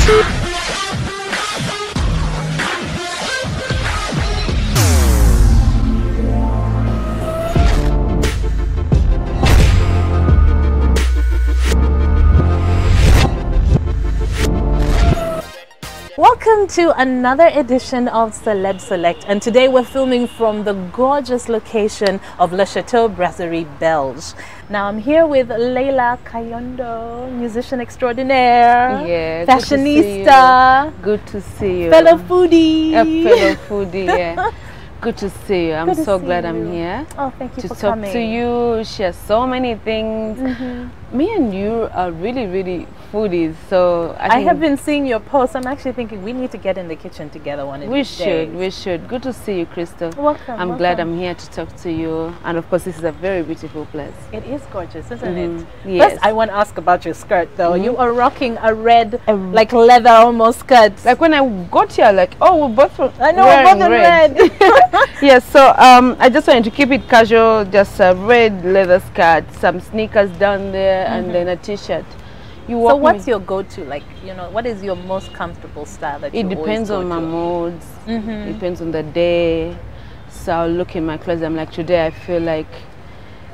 Welcome to another edition of Celeb Select, and today we're filming from the gorgeous location of Le Chateau Brasserie Belge. Now I'm here with LEILA KAYONDO, musician extraordinaire, yeah, fashionista, good to see you, fellow foodie, yeah. Good to see you. I'm so glad I'm here. Oh, thank you to for talk coming. to you, share so many things. Me and you are really foodies, so I have been seeing your posts. I'm actually thinking we need to get in the kitchen together one of these days. We should. Good to see you, Crystal. Welcome. I'm glad I'm here to talk to you, and of course this is a very beautiful place. It is gorgeous, isn't it? Yes. First, I want to ask about your skirt though. You are rocking a red, like leather almost skirt. Like when I got here, like, oh, we're both I know, we're both in red. Yes, so I just wanted to keep it casual, just a red leather skirt, some sneakers down there, and then a t-shirt. So what's your go-to? Like, you know, what is your most comfortable style that you always go to? It depends on my moods. Depends on the day. So I'll look in my clothes. I'm like, today I feel like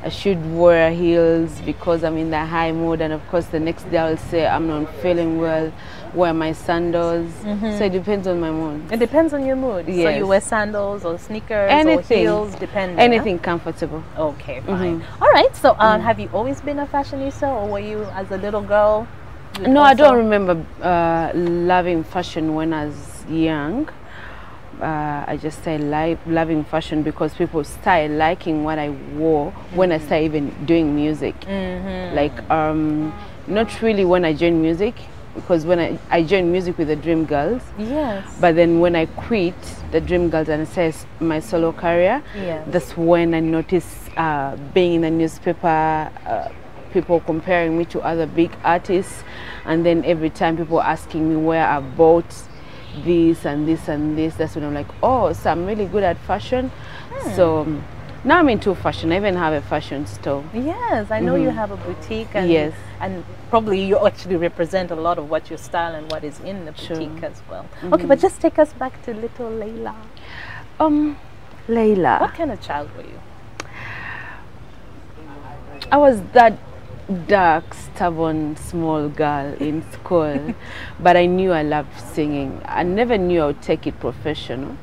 I should wear heels because I'm in the high mood, and of course the next day I'll say I'm not feeling well, wear my sandals. So it depends on my mood. It depends on your mood. Yes. So you wear sandals or sneakers anything, or heels, depending. Anything comfortable. Okay, fine. All right. So have you always been a fashionista, or were you as a little girl? No, I don't remember loving fashion when I was young. I just started loving fashion because people started liking what I wore when I started even doing music. Like not really when I joined music, because when I joined music with the Dream Girls. Yes. But then when I quit the Dream Girls and started my solo career, that's when I noticed being in the newspaper, people comparing me to other big artists, and then every time people asking me where I bought this and this and this, that's when I'm like, oh, so I'm really good at fashion. So now I'm into fashion. I even have a fashion store. Yes, I know you have a boutique, and and probably you actually represent a lot of what your style and what is in the boutique as well. Okay, but just take us back to little LEILA. LEILA. What kind of child were you? I was that dark, stubborn, small girl in school, but I knew I loved singing. I never knew I would take it professional,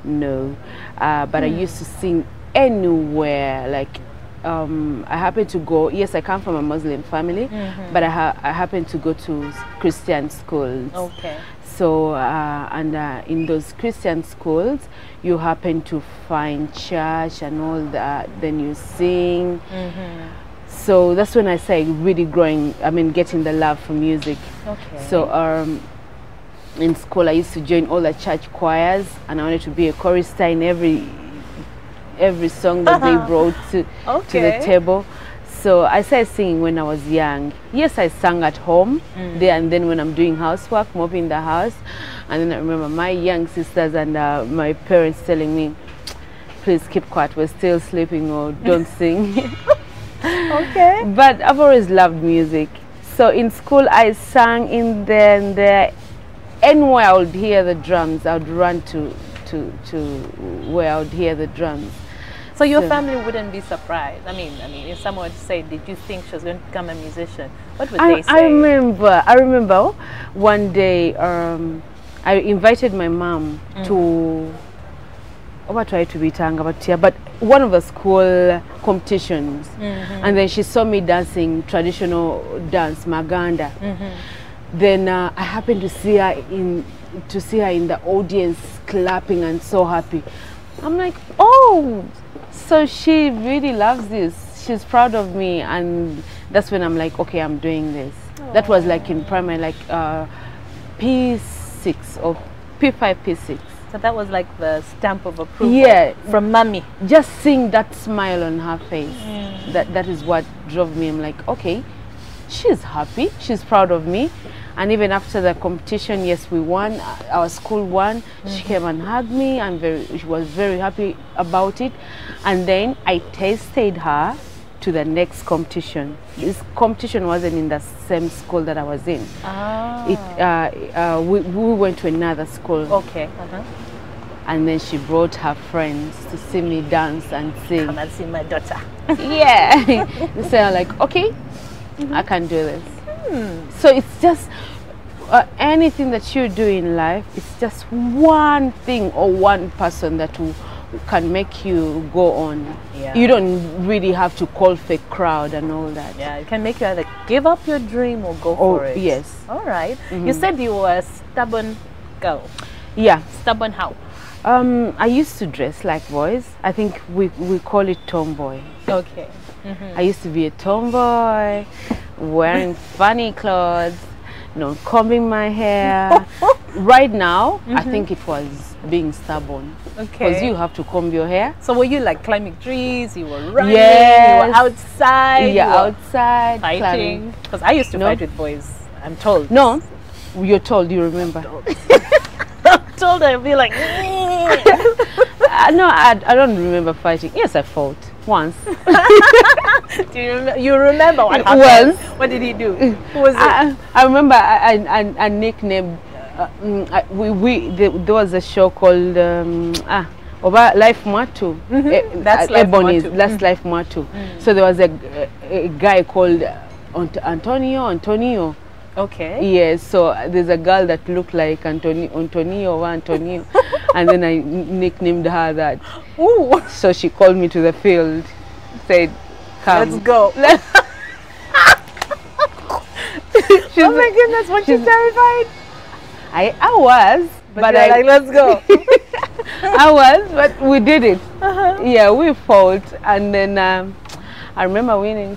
no, but I used to sing anywhere. Like I happened to go, yes, I come from a Muslim family, but I happened to go to Christian schools. Okay. So in those Christian schools, you happen to find church and all that, then you sing. So that's when I started really getting the love for music. Okay. So in school I used to join all the church choirs, and I wanted to be a chorister in every song that they brought to the table. So I started singing when I was young. Yes, I sang at home there and then when I'm doing housework, mopping the house. And then I remember my young sisters and my parents telling me, please keep quiet, we're still sleeping, or don't sing. Okay. But I've always loved music. So in school I sang in there and there. Anywhere I would hear the drums, I would run to where I would hear the drums. So your family wouldn't be surprised. I mean, if someone would say, "Did you think she was going to become a musician?" What would they say? I remember one day I invited my mom to but one of the school competitions, and then she saw me dancing traditional dance, Maganda. Then I happened to see her in the audience clapping and so happy. I'm like, oh, so she really loves this. She's proud of me, and that's when I'm like, okay, I'm doing this. That was like in primary, like P6 or P5, P6. So that was like the stamp of approval from mommy. Just seeing that smile on her face, that is what drove me. I'm like, okay, she's happy, she's proud of me. And even after the competition, yes, we won, our school won. She came and hugged me, and she was very happy about it. And then I tasted her to the next competition. This competition wasn't in the same school that I was in. We went to another school. Okay. And then she brought her friends to see me dance and sing. Come and see my daughter. Yeah. So I'm like, okay, I can do this. So it's just anything that you do in life, it's just one thing or one person that can make you go on. Yeah. You don't really have to call for a crowd and all that. Yeah, it can make you either give up your dream or go for it. Yes. All right. You said you were a stubborn girl. Yeah. Stubborn how? I used to dress like boys. I think we call it tomboy. Okay. I used to be a tomboy, wearing funny clothes, combing my hair. Right now, I think it was being stubborn. Okay. Because you have to comb your hair. So were you like climbing trees? You were running? Yes. You were outside? Yeah, outside. Fighting? Because I used to fight with boys, I'm told. No, you're told, you remember. I'm told I'd be like... No, I don't remember fighting. Yes, I fought once. Do you remember what happened? Once. What did he do? Who was it? I remember I nicknamed. There was a show called Life Matu. That's Life Ebony's Matu. That's Life Matu. So there was a guy called Antonio. Okay. Yes, so there's a girl that looked like Antonio, and then I nicknamed her that. Ooh. So she called me to the field, said, "Come, let's go." Oh my goodness, was she terrified? I was, but like, let's go. I was, but we did it. Yeah, we fought, and then I remember winning.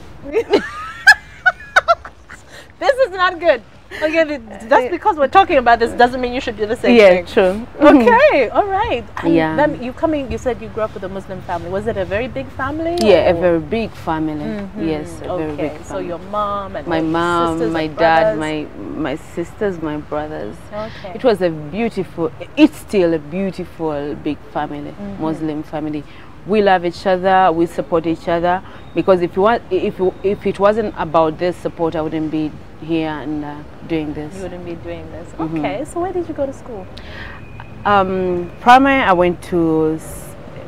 This is not good. Okay, just because we're talking about this doesn't mean you should do the same Yeah, thing. true. Okay, all right. And Yeah. then you said you grew up with a Muslim family. Was it a very big family? Yeah, or? a very big family. Yes, a very big family. So your mom and my your mom, sisters my and dad, brothers. my sisters, my brothers. Okay. It was it's still a beautiful big family, Muslim family. We love each other, we support each other, because if it wasn't about this support, I wouldn't be here and doing this. You wouldn't be doing this. Okay, so where did you go to school? Primary, I went to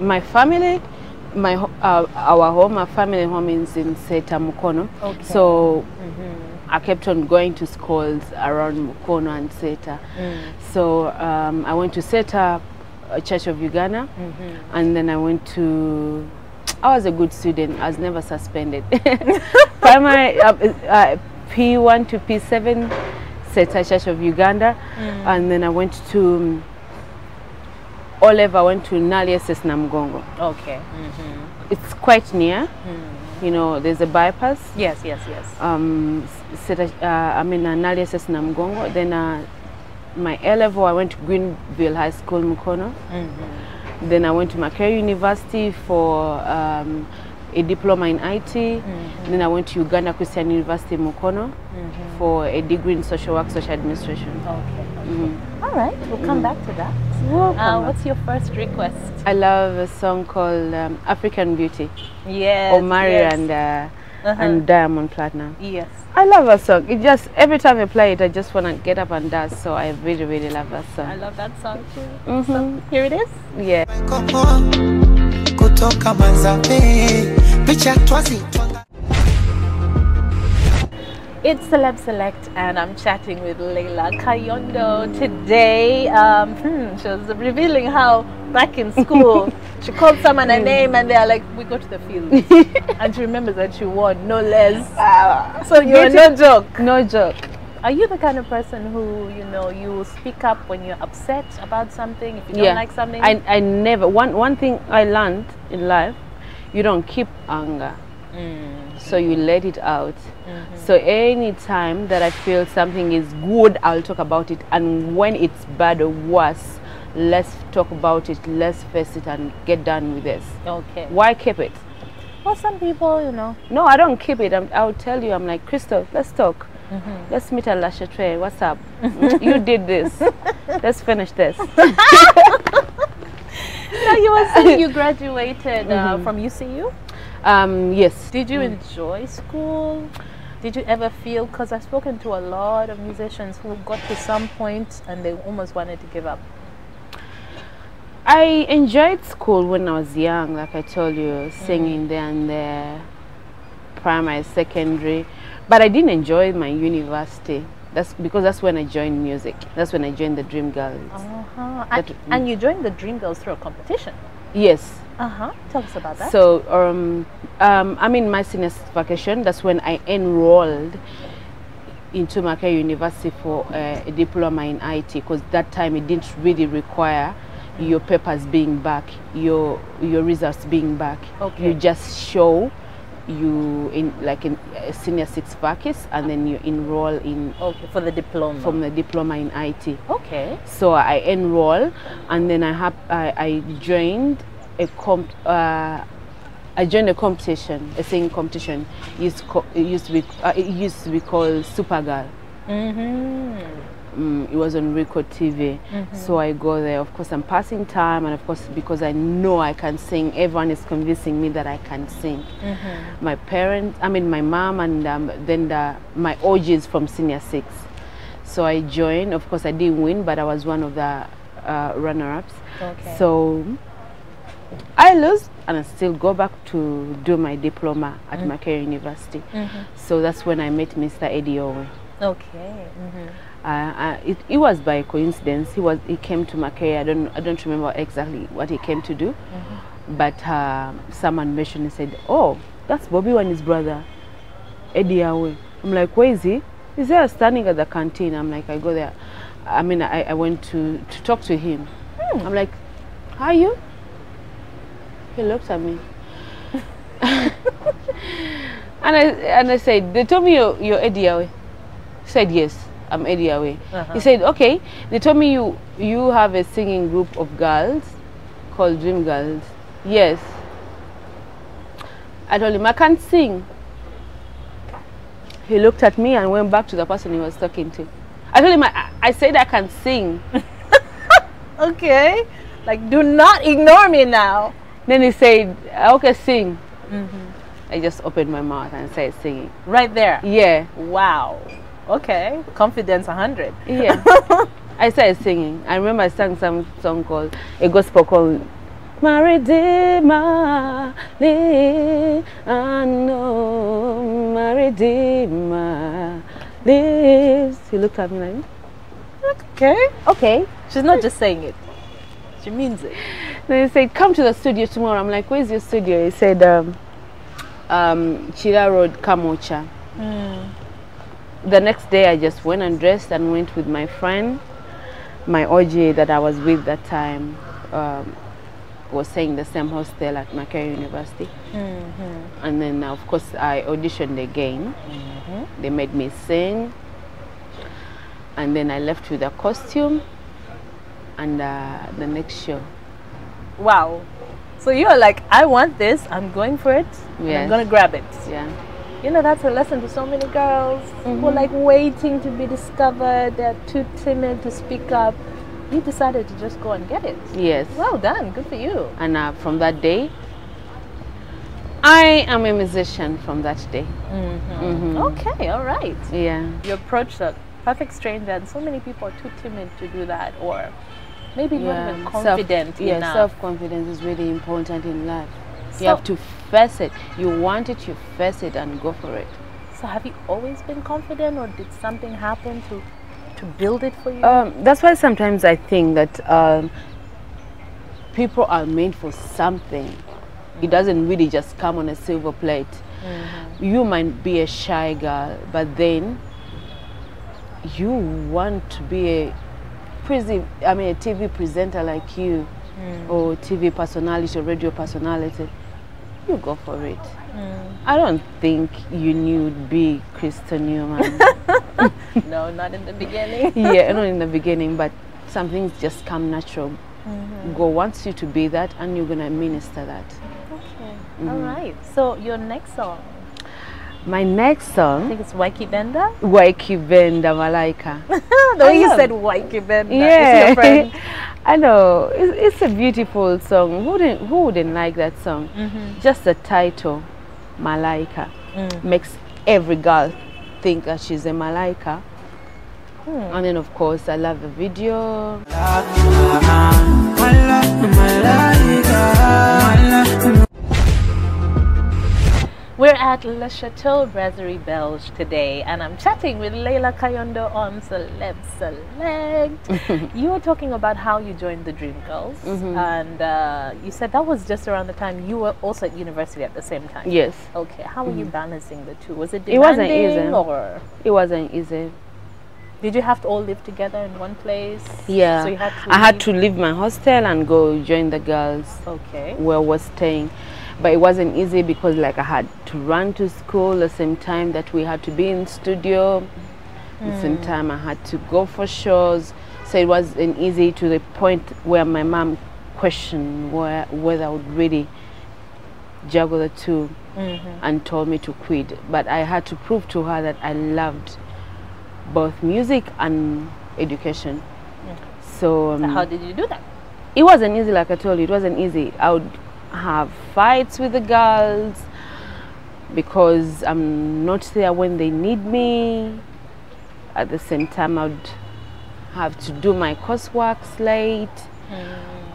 my family. Our family home is in Seta Mukono. Okay. So I kept on going to schools around Mukono and Seta. So I went to Seta Church of Uganda, and then I was a good student. I was never suspended. Primary, P1 to P7, Seta Church of Uganda, and then I went to O-level. I went to Naliases Namgongo. Okay. It's quite near. There's a bypass. Yes. Naliases Namgongo. Then my A-level, I went to Greenville High School, Mukono. Then I went to Makerere University for a diploma in IT. Then I went to Uganda Christian University, Mukono, for a degree in social work, social administration. Okay. All right, we'll come back to that. What's your first request? I love a song called African Beauty. Yes. Omari and Diamond Platinum. Yes. I love that song. It just, every time I play it, I just want to get up and dance. So I really, really love that song. I love that song too. So here it is. Yeah. It's Celeb Select, and I'm chatting with LEILA Kayondo today. She was revealing how back in school she called someone a name and they're like, we go to the field. And she remembers that she won, no less. So you're no joke. No joke. Are you the kind of person who, you speak up when you're upset about something, if you don't like something? I never, one thing I learned in life, you don't keep anger. So you let it out. So any time that I feel something is good, I'll talk about it. And when it's bad or worse, let's talk about it, let's face it and get done with this. Okay. Why keep it? Well, some people, No, I don't keep it. I'll tell you, I'm like, Crystal, let's talk. Let's meet at La Chatre. What's up? You did this. Let's finish this. Now, you were saying you graduated from UCU? Yes. Did you enjoy school? Did you ever feel, because I've spoken to a lot of musicians who got to some point and they almost wanted to give up. I enjoyed school when I was young, like I told you, singing there and there, primary, secondary, but I didn't enjoy my university. That's because that's when I joined music. That's when I joined the Dream Girls. And you joined the Dream Girls through a competition? Yes. Tell us about that. So, I'm in my senior vacation. That's when I enrolled into Makerere University for a diploma in IT, because that time it didn't really require your papers being back, your results being back. Okay. You just show you in senior 6 vacancies, and then you enroll in for the diploma. From the diploma in IT. Okay. So I enroll, and then I joined a competition, a singing competition. It used to be called Supergirl. It was on Record TV. So I go there. Of course, I'm passing time, and of course, because I know I can sing, everyone is convincing me that I can sing. My parents, my mom, and then my OGs from senior 6. So I joined. Of course, I didn't win, but I was one of the runner-ups. Okay. So I lost, and I still go back to do my diploma at Makerere University. So that's when I met Mr. Eddie Owe. Okay. It was by coincidence. He came to Makerere. I don't remember exactly what he came to do, but someone mentioned and said, "Oh, that's Bobby Wine's brother, Eddie Owe." I'm like, "Where is he?" He's there standing at the canteen. I'm like, I go there. I went to talk to him. I'm like, "How are you?" He looked at me. and I said, "They told me you're Eddie Owe." He said, "Yes, I'm Eddie Owe." He said, "Okay, they told me you have a singing group of girls called Dream Girls." Yes. I told him, "I can't sing." He looked at me and went back to the person he was talking to. I told him, I said I can sing. Okay. Like, do not ignore me now. Then he said, "Okay, sing." I just opened my mouth and started singing. Right there? Yeah. Wow. Okay. Confidence 100. Yeah. I started singing. I remember I sang some song called, a gospel called "My Redeemer, I know my Redeemer lives." He looked at me like, okay. Okay. She's not just saying it. She means it. Then he said, "Come to the studio tomorrow." I'm like, "Where's your studio?" He said, Chira Road, Kamocha. The next day I just went and dressed and went with my friend. My OG that I was with that time was staying the same hostel at Makerere University. And then of course I auditioned again. They made me sing. And then I left with a costume and the next show. Wow. So you're like, I want this, I'm going for it, and I'm going to grab it. Yeah. You know, that's a lesson to so many girls who are like waiting to be discovered, they're too timid to speak up. You decided to just go and get it. Yes. Well done, good for you. And from that day, I am a musician from that day. Okay, all right. Yeah. You approached a perfect stranger, and so many people are too timid to do that, or maybe not even confident enough. Self-confidence is really important in life. You have to face it. You want it, you face it and go for it. So have you always been confident, or did something happen to build it for you? That's why sometimes I think that people are made for something. It doesn't really just come on a silver plate. You might be a shy girl, but then you want to be a TV presenter like you, or TV personality or radio personality. You go for it. I don't think you knew you'd be Krista Newman. No, not in the beginning. Yeah, not in the beginning, but some things just come natural. God wants you to be that, and you're gonna minister that. Okay. All right. So your next song? My next song, I think it's Waiki Benda. Waiki Benda Malaika. The way you said Waiki Benda. Yeah. Is your friend? I know, it's a beautiful song. Who wouldn't like that song? Just the title, Malaika, makes every girl think that she's a Malaika. And then of course I love the video. We're at Le Chateau Brasserie Belge today, and I'm chatting with LEILA KAYONDO on Celeb Select. You were talking about how you joined the Dream Girls, and you said that was just around the time you were also at university at the same time. Yes. Okay, how were you balancing the two? Was it demanding? It wasn't easy. Or it wasn't easy. Did you have to all live together in one place? Yeah. So you had to I had to leave my hostel and go join the girls. Okay. Where I was staying. But it wasn't easy because like I had to run to school the same time that we had to be in studio. The same time I had to go for shows. So it wasn't easy, to the point where my mom questioned whether I would really juggle the two, and told me to quit. But I had to prove to her that I loved both music and education. So how did you do that? It wasn't easy, like I told you. It wasn't easy. I would have fights with the girls because I'm not there when they need me. At the same time, I would have to do my coursework late.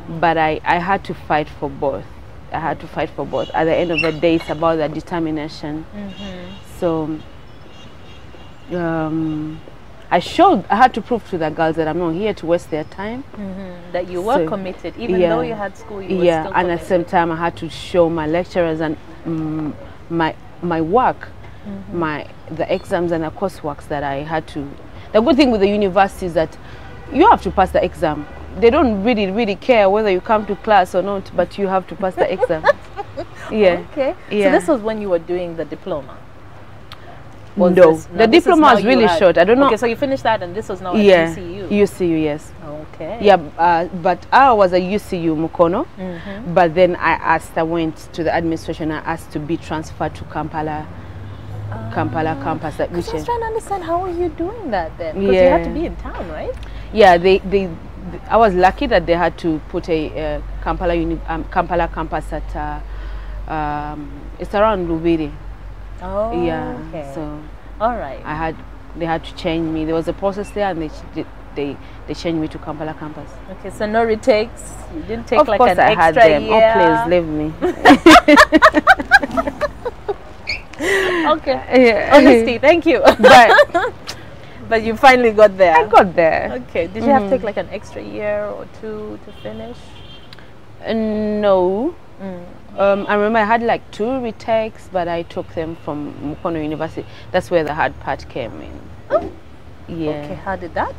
But I had to fight for both. I had to fight for both. At the end of the day, it's about the determination. So I had to prove to the girls that I'm not here to waste their time. That you were committed, even though you had school, you were still committed. And at the same time, I had to show my lecturers and my work, the exams and the courseworks that I had to. The good thing with the university is that you have to pass the exam. They don't really care whether you come to class or not, but you have to pass the exam. Okay. So this was when you were doing the diploma? No, the diploma was really short. I don't know. Okay, so you finished that, and this was now at UCU. UCU, yes. Okay. Yeah, but I was a UCU Mukono. But then I went to the administration. I asked to be transferred to Kampala campus. I was trying to understand, how are you doing that then? Because you had to be in town, right? Yeah, I was lucky that they had to put a Kampala campus at it's around Lubiri. Oh, yeah. Okay. So, all right. They had to change me. There was a process there, and they changed me to Kampala campus. Okay, so no retakes. You didn't take of like course an I extra had them. year. Oh, please leave me. Okay. Honesty. Thank you. But you finally got there. I got there. Okay. Did you have to take like an extra year or two to finish? No. I remember I had like 2 retakes, but I took them from Mukono University. That's where the hard part came in. Oh. Yeah. Okay, how did that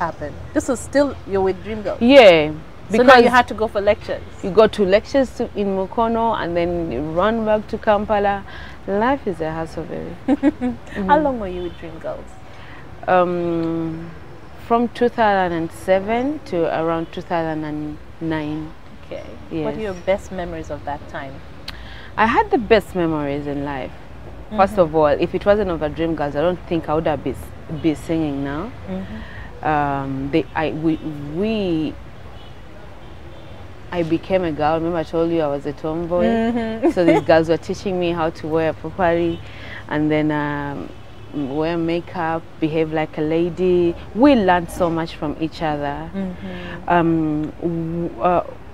happen? This was still, you're with Dream Girl? Yeah. Because so now you had to go for lectures? You go to lectures in Mukono and then you run back to Kampala. Life is a hassle, baby. How long were you with Dream Girls? From 2007 to around 2009. Okay. Yes. What are your best memories of that time? I had the best memories in life. First of all, if it wasn't over Dream Girls, I don't think I would have be singing now. I became a girl. Remember I told you I was a tomboy? So these girls were teaching me how to wear properly, and then wear makeup, behave like a lady. We learned so much from each other.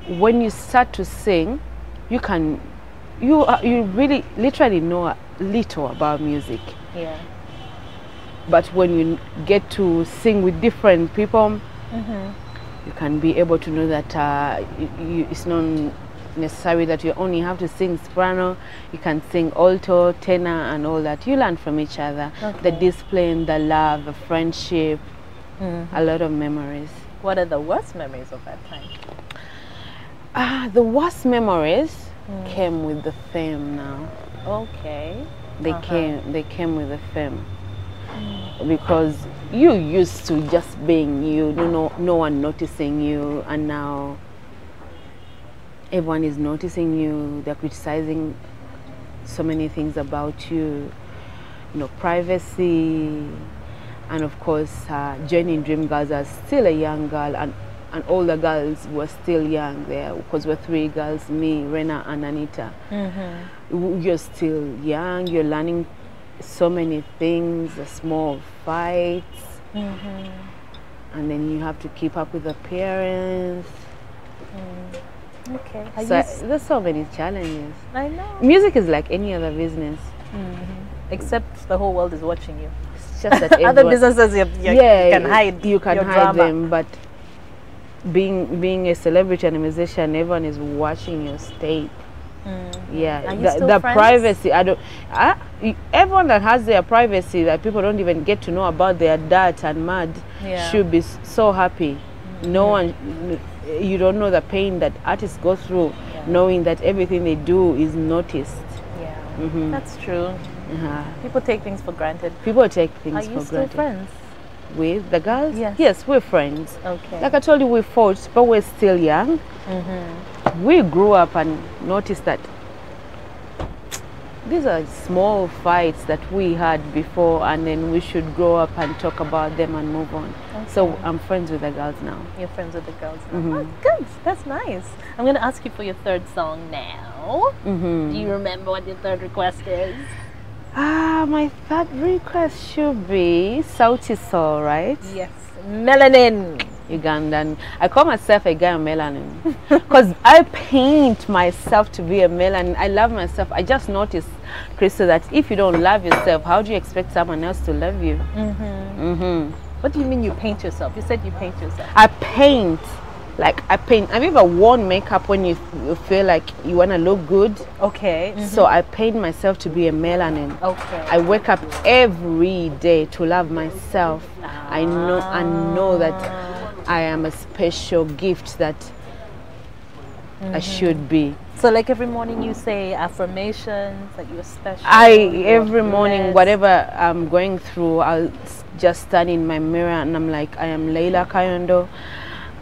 When you start to sing, you really literally know little about music. Yeah. But when you get to sing with different people, you can be able to know that it's not necessary that you only have to sing soprano. You can sing alto, tenor, and all that. You learn from each other. The discipline, the love, the friendship, a lot of memories. What are the worst memories of that time? The worst memories came with the fame now. Okay. They came with the fame. Because you used to just being you, no one noticing you, and now everyone is noticing you. They're criticizing so many things about you, privacy, and of course joining Dream Girls as still a young girl, and and all the girls were still young there, because we're 3 girls, me, Rena, and Anita. You're still young, you're learning so many things, the small fights, and then you have to keep up with the parents. Okay. So there's so many challenges. I know. Music is like any other business. Except the whole world is watching you. It's just that Other businesses you can hide. You can your hide drama. them, but being a celebrity and a musician, everyone is watching your state. Yeah, Are you still the friends? privacy. Everyone that has their privacy, that people don't even get to know about their dirt and mud, should be so happy. No one, you don't know the pain that artists go through, knowing that everything they do is noticed. Yeah, that's true. People take things for granted. People take things Are for you granted. still friends? With the girls? Yes. Yes, we're friends. Okay. Like I told you, we fought, but we're still young. We grew up and noticed that these are small fights that we had before, and then we should grow up and talk about them and move on. So I'm friends with the girls now. You're friends with the girls now. Oh, good. That's nice. I'm going to ask you for your third song now. Do you remember what your third request is? My third request should be Sauti Sol, right? Yes. Melanin. Ugandan. I call myself a guy melanin because I paint myself to be a melanin. I love myself. I just noticed, Crystal, that if you don't love yourself, how do you expect someone else to love you? What do you mean you paint yourself? You said you paint yourself. I paint. Like I paint. Have you ever worn makeup when you feel like you want to look good? Okay. So I paint myself to be a melanin. Okay. I wake up every day to love myself. I know that I am a special gift that I should be. So like every morning you say affirmations that you're special. Every morning, whatever I'm going through, I'll just stand in my mirror and I'm like, I am LEILA KAYONDO,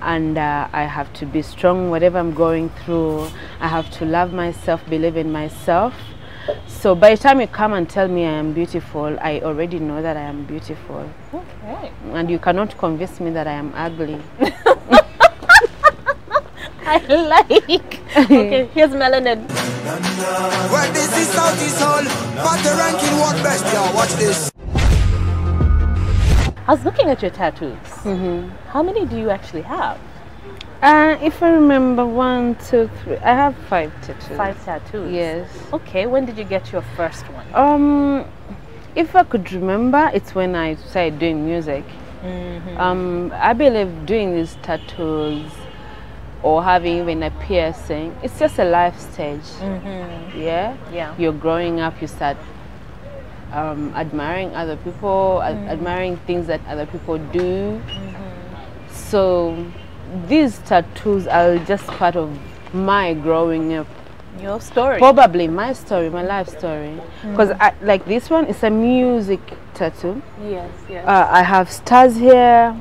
and I have to be strong whatever I'm going through. I have to love myself, believe in myself. So by the time you come and tell me I am beautiful, I already know that I am beautiful. Okay. And you cannot convince me that I am ugly. I like. Okay, here's Melanin. Well, this is Sauti Sol. But the ranking work best, y'all. Watch this. I was looking at your tattoos. How many do you actually have? If I remember, 1, 2, 3. I have 5 tattoos. 5 tattoos. Yes. Okay, when did you get your first one? If I could remember, it's when I started doing music. I believe doing these tattoos or having even a piercing, it's just a life stage. Yeah. You're growing up, you start admiring other people, admiring things that other people do. So these tattoos are just part of my growing up. Your story. Probably my story, my life story. Because like this one is a music tattoo. Yes, yes. I have stars here.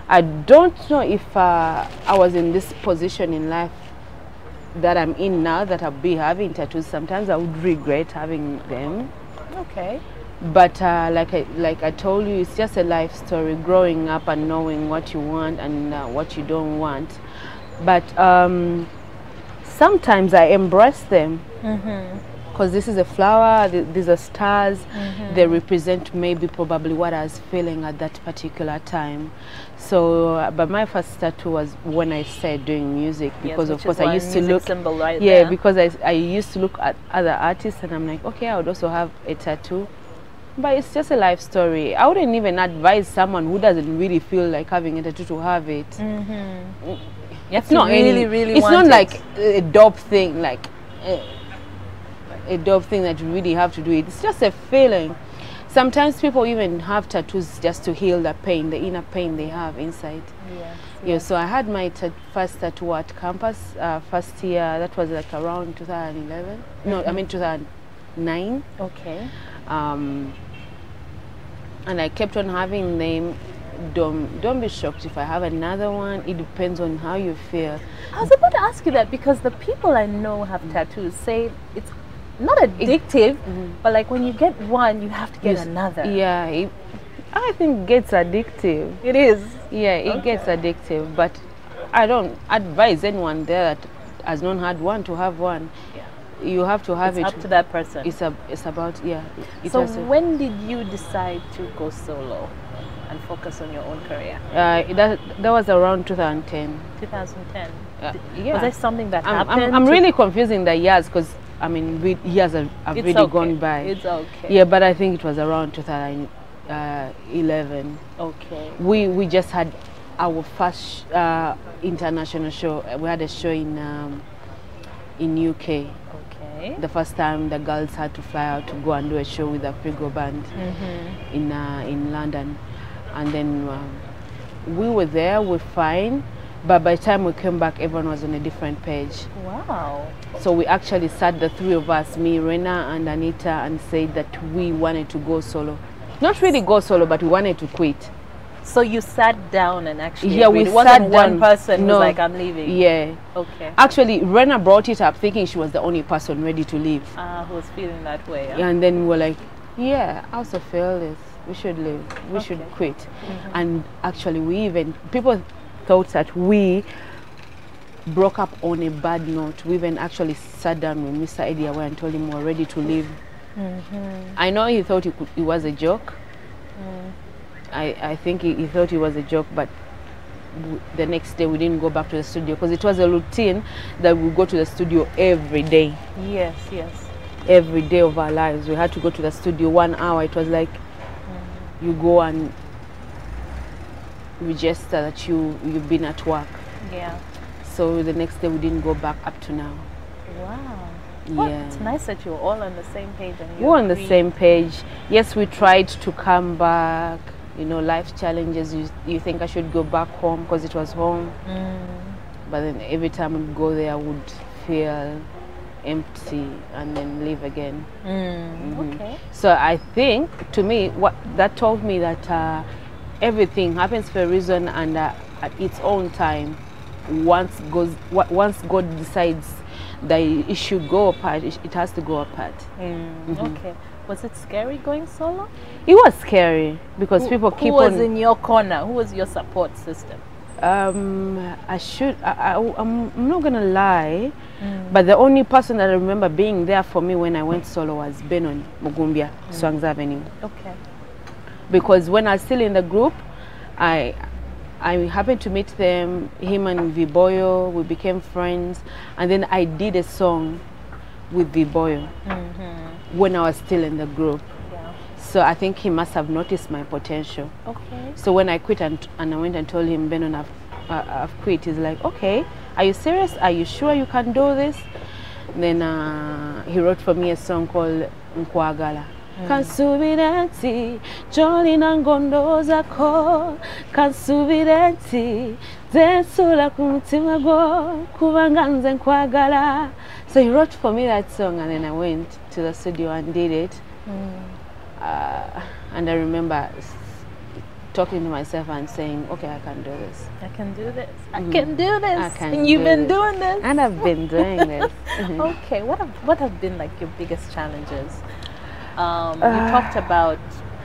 I don't know if I was in this position in life that I'm in now, that I'll be having tattoos. Sometimes I would regret having them. Okay. But like I told you, it's just a life story, growing up and knowing what you want and what you don't want. But sometimes I embrace them because this is a flower, these are stars. They represent maybe probably what I was feeling at that particular time. So but my first tattoo was when I started doing music, because of course I used to look symbol right there. there. Because I used to look at other artists and I'm like, okay, I would also have a tattoo. But it's just a life story. I wouldn't even advise someone who doesn't really feel like having a tattoo to have it. It's not really, it's not like a dope thing, like a dope thing that you really have to do it. It's just a feeling. Sometimes people even have tattoos just to heal the pain, the inner pain they have inside. Yeah. So I had my first tattoo at campus, first year. That was like around 2011. No, I mean 2009. Okay. And I kept on having them. Don't be shocked if I have another one. It depends on how you feel. I was about to ask you that, because the people I know have tattoos say it's not addictive, but like when you get one, you have to get another. Yeah, I think it gets addictive. It is. Yeah, it gets addictive. But I don't advise anyone there that has not had one to have one. Yeah. You have to have It's it. up to that person. It's about, yeah. So when did you decide to go solo and focus on your own career? That was around 2010. 2010. Yeah. Was there something that happened? I'm really confusing the years because I mean years have really gone by. It's okay. Yeah, but I think it was around 2011. Okay. We just had our first international show. We had a show in UK. Okay. The first time the girls had to fly out to go and do a show with a Frigo band in London, and then we were there. We're fine, but by the time we came back, everyone was on a different page. Wow. So we actually sat, the three of us, me, Rena, and Anita, and said that we wanted to go solo. Not really go solo, but we wanted to quit. So you sat down and actually agreed. It wasn't one person who was like, I'm leaving. Yeah. Okay. Actually, Rena brought it up thinking she was the only person ready to leave. Who was feeling that way. Yeah, and then we were like, yeah, I also feel this. We should leave. We should quit. And actually, people thought that we broke up on a bad note. We even actually sat down with Mr. Eddie Away and told him we were ready to leave. I know he thought it was a joke. I think he thought it was a joke, but the next day we didn't go back to the studio because it was a routine that we go to the studio every day. Yes, yes. Every day of our lives we had to go to the studio 1 hour. It was like you go and register that you've been at work. Yeah. So the next day we didn't go back up to now. Wow. Yeah. Well, it's nice that you're all on the same page. And we're on the same page. Yes, we tried to come back. You know, life challenges. You think I should go back home because it was home. But then every time we go there, I would feel empty and then leave again. Okay. So I think, to me, what that told me that everything happens for a reason, and at its own time. Once God decides that it should go apart, it has to go apart. Okay. Was it scary going solo? It was scary because people keep on. Who was in your corner? Who was your support system? I'm not gonna lie, but the only person that I remember being there for me when I went solo was Benon Mugumbia, Swangs Avenue. Okay. Because when I was still in the group, I happened to meet them, him and Viboyo. We became friends, and then I did a song with Viboyo when I was still in the group. Yeah. So I think he must have noticed my potential. Okay. So when I quit and I went and told him, Benon, I've quit, he's like, okay, are you serious? Are you sure you can do this? Then he wrote for me a song called Nkwagala. Kansubirenti joli nangondoza ko kansubirenti zensula kumutima gwo kubanga nze nkwagala. So he wrote for me that song, and then I went to the studio and did it. And I remember talking to myself and saying, okay, I can do this. I can do this. I can do this. I can and you've do been this. doing this. And I've been doing this. Okay. What have been like your biggest challenges? You talked about,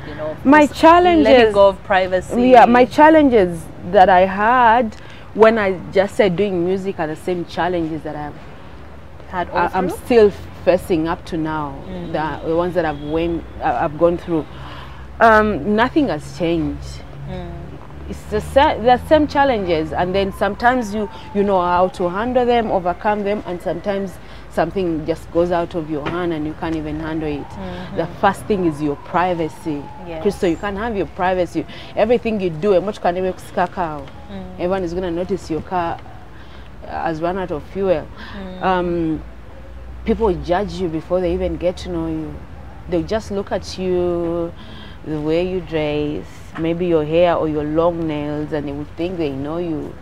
you know, my challenges, letting go of privacy. Yeah, my challenges that I had when I just started doing music are the same challenges that I've had. I'm still facing up to now. The ones that I've gone through. Nothing has changed. It's the same challenges, and then sometimes you know how to handle them, overcome them, and sometimes something just goes out of your hand and you can't even handle it. The first thing is your privacy. Yes. Crystal, you can't have your privacy. Everything you do, everyone is going to notice your car has run out of fuel. People judge you before they even get to know you. They'll just look at you, the way you dress, maybe your hair or your long nails, and they would think they know you.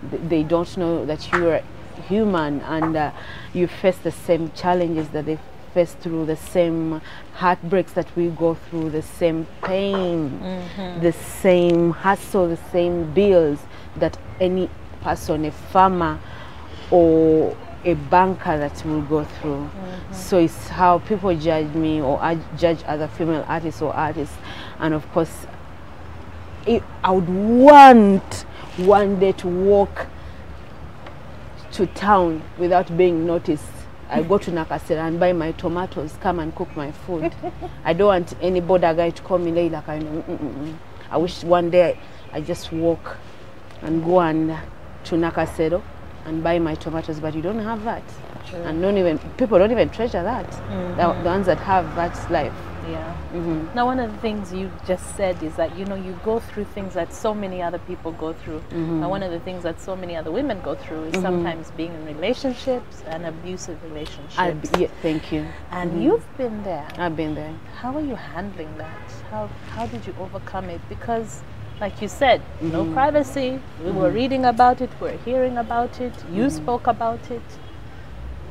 They don't know that you are human, and you face the same challenges that they face through, the same heartbreaks that we go through, the same pain, the same hustle, the same bills that any person, a farmer or a banker, that will go through. So it's how people judge me, or I judge other female artists or artists. And of course, I would want one day to walk to town without being noticed. I go to Nakasera and buy my tomatoes, come and cook my food. I don't want any border guy to call me Leila. I wish one day I just walk and go and to Nakasero and buy my tomatoes, but you don't have that. Sure. And people don't even treasure that. The ones that have that life. Yeah. Now, one of the things you just said is that, you know, you go through things that so many other people go through. And one of the things that so many other women go through is sometimes being in relationships and abusive relationships. Yeah, thank you. And you've been there. I've been there. How are you handling that? How did you overcome it? Because, like you said, no privacy. We were reading about it. We're hearing about it. You spoke about it.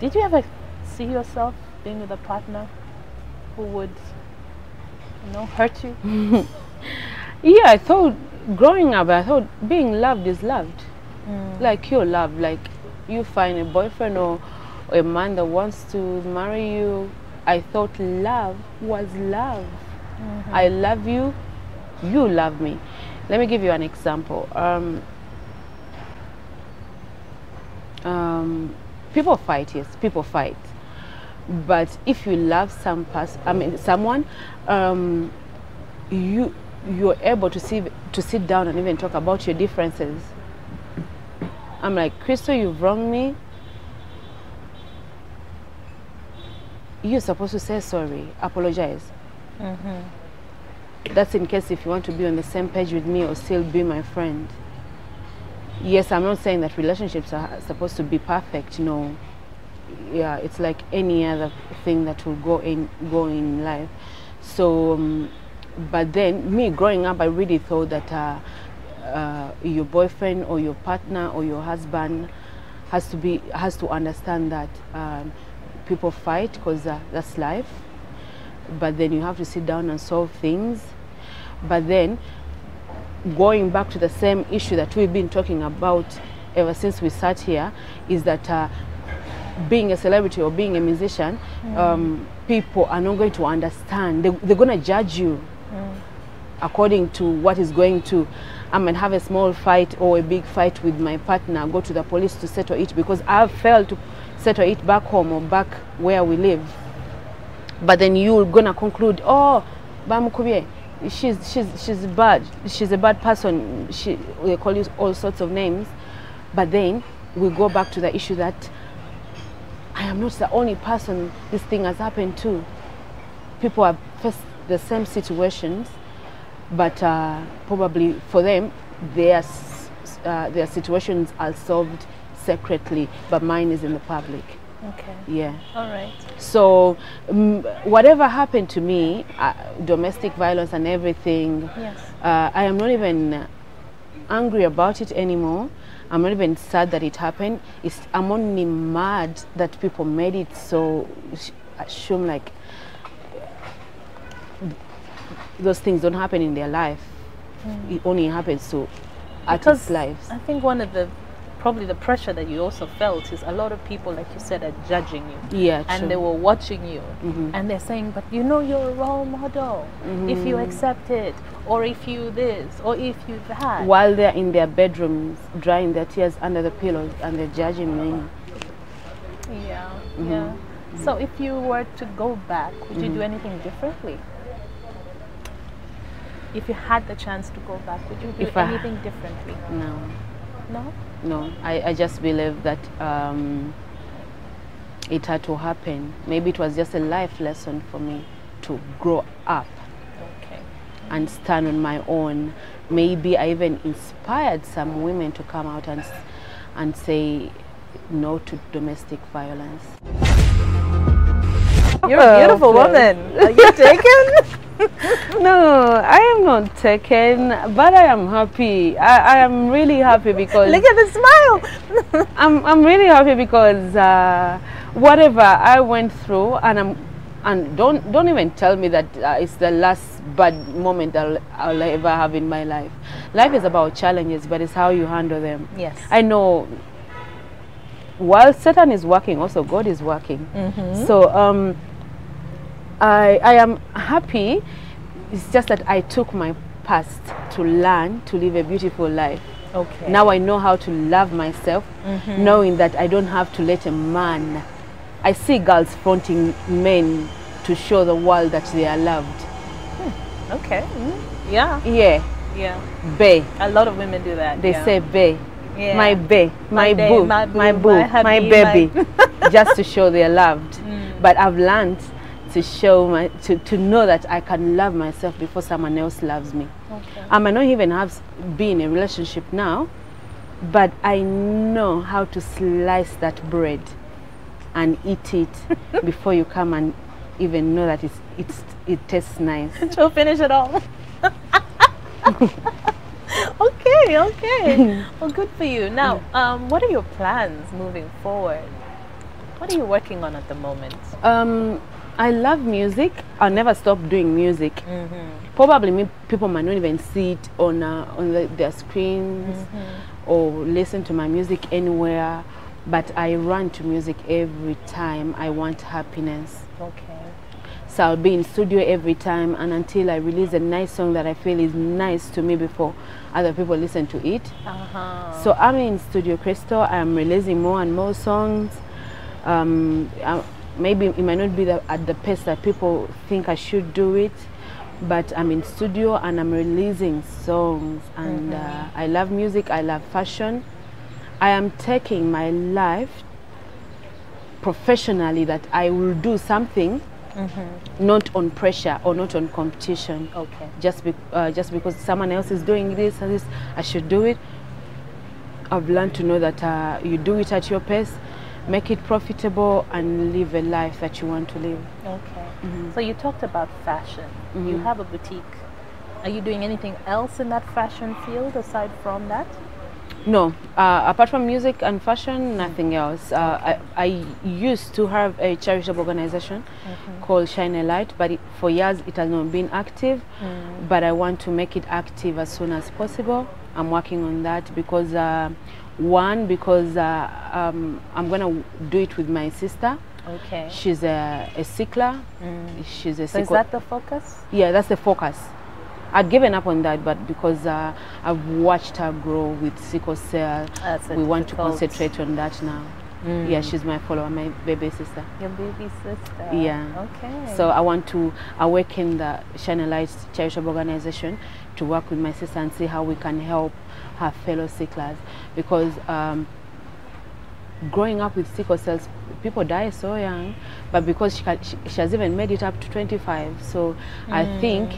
Did you ever see yourself being with a partner who would, you know, hurt you? Yeah, I thought, growing up, I thought being loved is loved. Like you're loved, like you find a boyfriend or a man that wants to marry you. I thought love was love. I love you, you love me. Let me give you an example. People fight, yes, people fight. But if you love someone, you're able to sit down and even talk about your differences. I'm like, Crystal, you've wronged me. You're supposed to say sorry, apologize. That's in case if you want to be on the same page with me or still be my friend. Yes, I'm not saying that relationships are supposed to be perfect, no. Yeah, it's like any other thing that will go in life. So, but then me growing up, I really thought that your boyfriend or your partner or your husband has to understand that people fight because that's life. But then you have to sit down and solve things. But then going back to the same issue that we've been talking about ever since we sat here is that being a celebrity or being a musician, people are not going to understand. They're going to judge you according to what is going to. I might have a small fight or a big fight with my partner, go to the police to settle it because I've failed to settle it back home or back where we live. But then you're going to conclude, oh, Bamukubye, she's bad. She's a bad person. They call you all sorts of names. But then we go back to the issue that I am not the only person this thing has happened to. People have faced the same situations, but probably for them, their situations are solved separately, but mine is in the public. Okay. Yeah. All right. So whatever happened to me, domestic violence and everything, yes. I am not even angry about it anymore. I'm not even sad that it happened. I'm only mad that people made it so assume like those things don't happen in their life. It only happens to artists' lives. I think one of the probably the pressure that you also felt is a lot of people, like you said, are judging you. Yeah, and true. they were watching you, and they're saying, but you know you're a role model if you accept it, or if you this, or if you that. While they're in their bedrooms drying their tears under the pillows and they're judging me. Yeah, yeah. So if you were to go back, would you do anything differently? If you had the chance to go back, would you do anything differently? No. No? No, I just believe that it had to happen. Maybe it was just a life lesson for me to grow up and stand on my own. Maybe I even inspired some women to come out and say no to domestic violence. You're a beautiful woman. Are you taken? No, I am not taken, but I am happy. I am really happy because look at the smile. I'm really happy because whatever I went through, and don't even tell me that it's the last bad moment that I'll ever have in my life. Life is about challenges, but it's how you handle them. Yes. I know. While Satan is working, also God is working. So I am happy. It's just that I took my past to learn to live a beautiful life. Okay. Now I know how to love myself, knowing that I don't have to let a man. I see girls fronting men to show the world that they are loved. Okay. Yeah. Yeah. Yeah. Bae. A lot of women do that. They say bae. Yeah. My bae, my bae, boo, my boo, my boo, my hubby, my baby, just to show they're loved. But I've learned to show to know that I can love myself before someone else loves me. Okay. I might not even have been in a relationship now, but I know how to slice that bread and eat it before you come and even know that it tastes nice. To finish it all. Okay, okay. Well, good for you. Now, what are your plans moving forward? What are you working on at the moment? I love music. I'll never stop doing music. Probably people might not even see it on their screens or listen to my music anywhere, but I run to music every time I want happiness. Okay. So I'll be in studio every time, and until I release a nice song that I feel is nice to me before other people listen to it. So I'm in Studio Crystal. I'm releasing more and more songs. Maybe it might not be at the pace that people think I should do it, but I'm in studio and I'm releasing songs. And I love music. I love fashion. I am taking my life professionally, that I will do something not on pressure or not on competition. Okay. Just because someone else is doing this and this, I should do it. I've learned to know that you do it at your pace, make it profitable, and live a life that you want to live. Okay. So you talked about fashion. You have a boutique. Are you doing anything else in that fashion field aside from that? No, apart from music and fashion, nothing else. I used to have a charitable organization called Shine a Light, but for years it has not been active. But I want to make it active as soon as possible. I'm working on that because, I'm going to do it with my sister. Okay. She's a sickler. She's a So is that the focus? Yeah, that's the focus. I'd given up on that, but because I've watched her grow with sickle cell, we want to concentrate on that now. Yeah, she's my follower, my baby sister. Your baby sister. Yeah. Okay. So I want to awaken the Shine a Light charitable organization to work with my sister and see how we can help her fellow sicklers. Because growing up with sickle cells, people die so young, but because she has even made it up to 25. So I think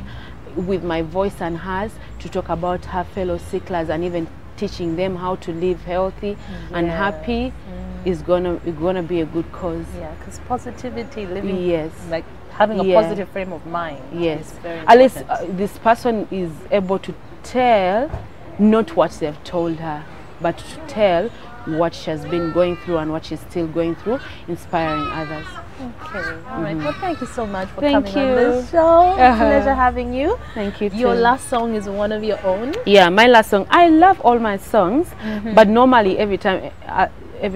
with my voice and hers to talk about her fellow sicklers and even teaching them how to live healthy and happy is gonna be a good cause. Yeah, because positivity, living, yes, like having a positive frame of mind. Yes, is very at least important. this person is able to tell not what they've told her, but to tell what she has been going through and what she's still going through, inspiring others. Okay, all right. Well, thank you so much for Thank coming you. on this show. Pleasure having you. Thank you. Your too. last song is one of your own. Yeah, my last song. I love all my songs, but normally every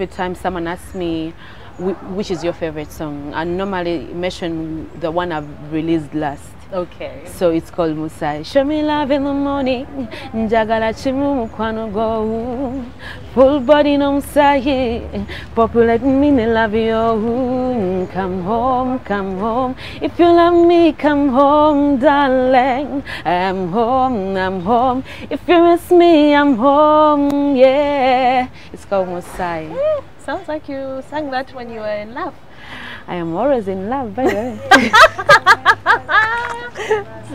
time someone asks me which is your favorite song, I normally mention the one I've released last. Okay. So it's called Musai. Show me love in the morning, njagala chimu mukwano go. Full body no Musai, populate me ne love you. Come home, come home. If you love me, come home, darling. I'm home, I'm home. If you miss me, I'm home. Yeah. It's called Musai. Sounds like you sang that when you were in love. I am always in love, by the way.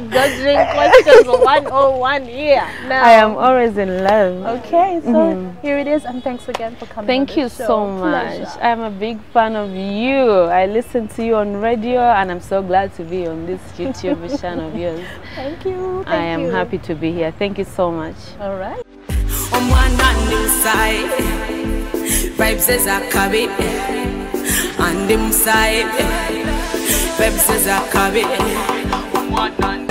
Judging questions 101 here. Now. I am always in love. Okay, so here it is, and thanks again for coming. Thank on you this show. so much. Pleasure. I'm a big fan of you. I listen to you on radio, and I'm so glad to be on this YouTube channel of yours. Thank you. I am happy to be here. Thank you so much. All right. On one hand inside, vibes is a cabin. On them side, vibes is a cabin. On one hand.